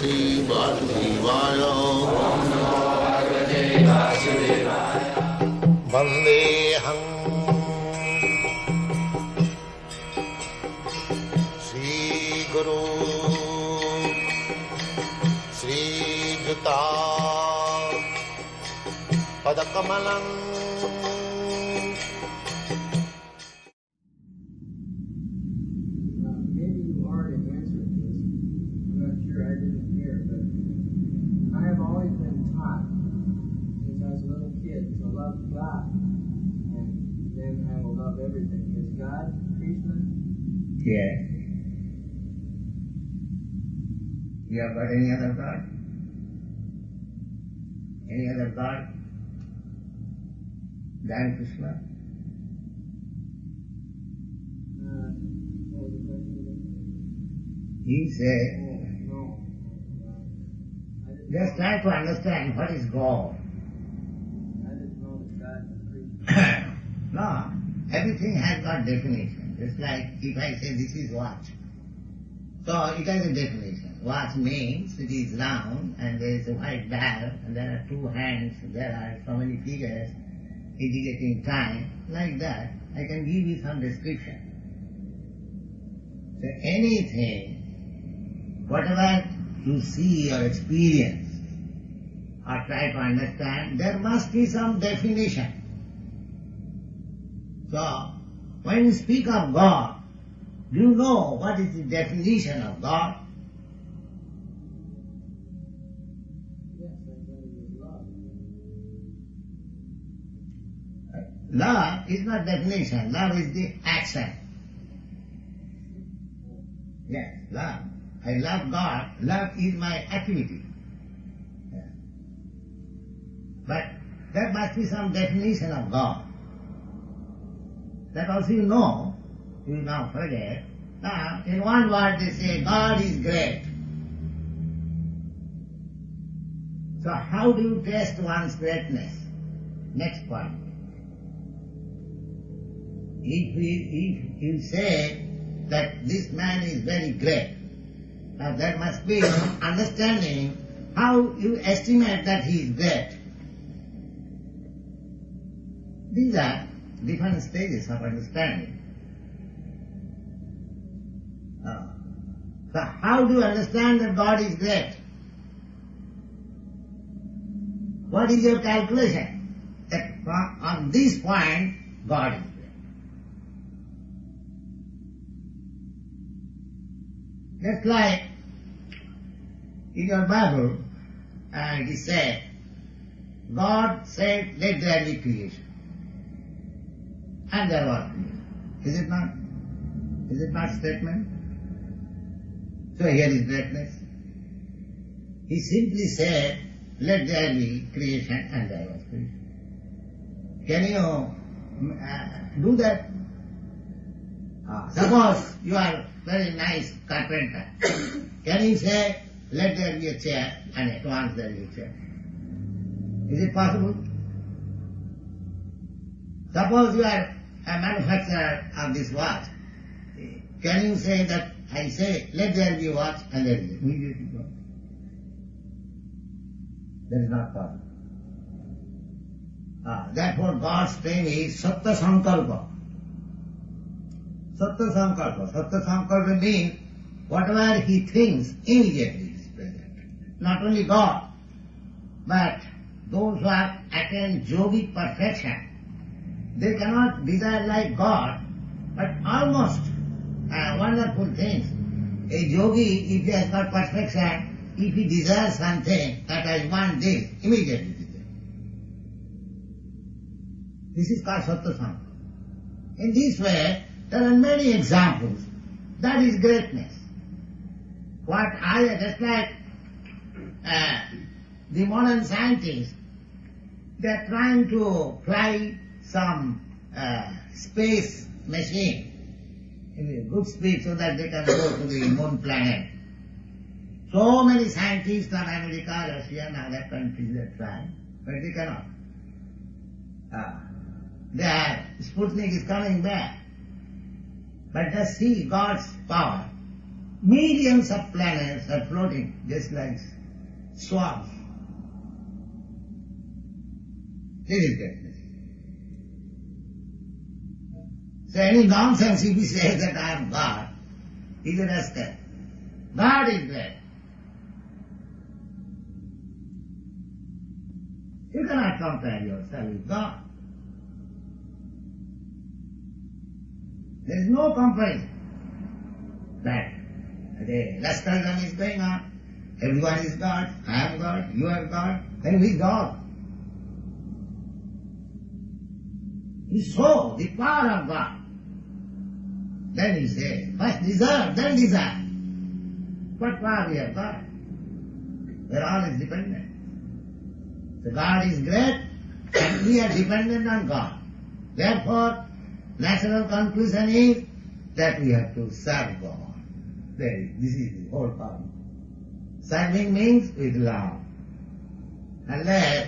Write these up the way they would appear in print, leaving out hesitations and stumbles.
Shri Vasudevaya. Vandeham Shri Guru Shri Juta Padakamalam. Maybe you already answered this. I'm not sure, I didn't hear, but I have always been taught since I was a little kid to love God, and then I will love everything. Is God Krishna? Yes. You have got any other God? Any other God than Krishna? What was the question again? He said, No. I didn't just try to understand what is God. know that God was Krishna. No, everything has got definition. Just like if I say this is watch. So it has a definition. Watch means it is round and there is a white dial and there are two hands, there are so many figures indicating time. Like that, I can give you some description. So anything, whatever you see or experience or try to understand, there must be some definition. So, when you speak of God, do you know what is the definition of God? Yes, I thought it was love. Love is not definition, love is the action. Yes, love. I love God, love is my activity. Yeah. But there must be some definition of God. That also you know, you now forget. Now, in one word they say, God is great. So how do you test one's greatness? Next point. If you say that this man is very great, now there must be understanding how you estimate that he is great. These are different stages of understanding. So how do you understand that God is great? What is your calculation? That on this point, God is great. Just like in your Bible, it is said, God said, let there be creation. And there was creation. Is it not? Is it not statement? So here is greatness. He simply said, let there be creation, and there was creation. Can you do that? Suppose you are very nice carpenter. Can you say, let there be a chair, and at once there is a chair? Is it possible? Suppose you are a manufacturer of this watch. Can you say that I say, let there be a watch, and there is immediately watch? That is not possible. Therefore God's name is Sattva Sankalpa. Sattva Sankalpa. Sattva Sankalpa means whatever he thinks immediately is present. Not only God, but those who have attained yogic perfection, they cannot desire like God, but almost wonderful things. A yogi, if he has got perfection, if he desires something, that I want this, immediately it is there. This is called Sattva Sankalpa. In this way, there are many examples. That is greatness. Just like the modern scientists, they are trying to fly some space machine in a good speed so that they can go to the moon planet. So many scientists from America, Russia and other countries are trying, but they cannot. Sputnik is coming back. But just see God's power. millions of planets are floating just like swabs. This is greatness. So any nonsense if you say that I am God, is a rascal. God is great. You cannot compare yourself with God. There is no comparison. That the rascaldom is going on. Everyone is God. I am God. You are God. Then who is God? You show the power of God. Then you say, first deserve, then desire. What power we have got? We are always dependent. So God is great and we are dependent on God. Therefore, natural conclusion is that we have to serve God. This is the whole problem. Serving means with love. Unless,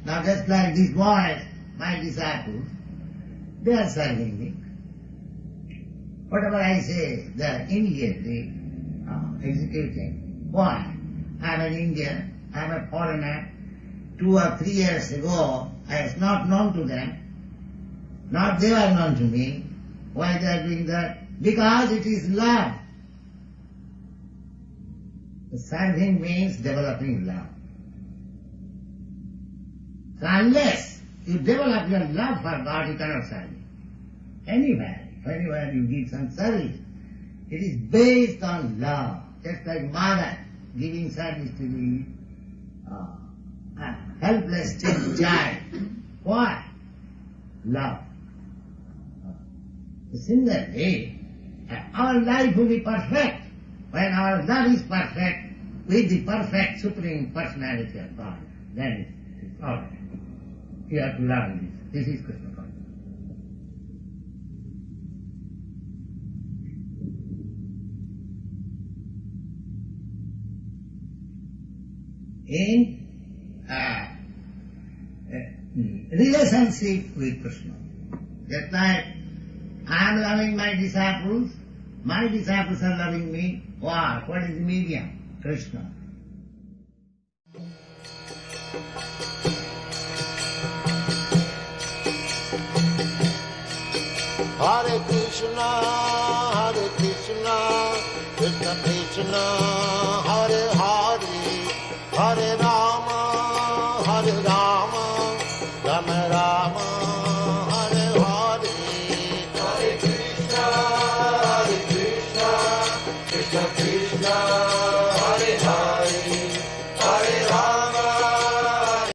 now just like these boys, my disciples, they are serving me. Whatever I say, they are immediately executing. Why? I am an Indian, I am a foreigner. 2 or 3 years ago, I was not known to them. Not they are known to me. Why they are doing that? Because it is love. Serving means developing love. So unless you develop your love for God, you cannot serve Him. Anywhere you give some service, it is based on love. Just like mother giving service to the helpless child. Why? Love. Similarly, our life will be perfect when our love is perfect with the perfect Supreme Personality of God. Then it's all right. You have to learn this. This is Krishna consciousness. In relationship with Krishna, just like I am loving my disciples are loving me. What? What is the medium? Krishna. Hare Krishna, Krishna Krishna, Hare Hare, Hare Rama, Rama Rama, Hare Hare. Hare Krishna, Krishna Krishna.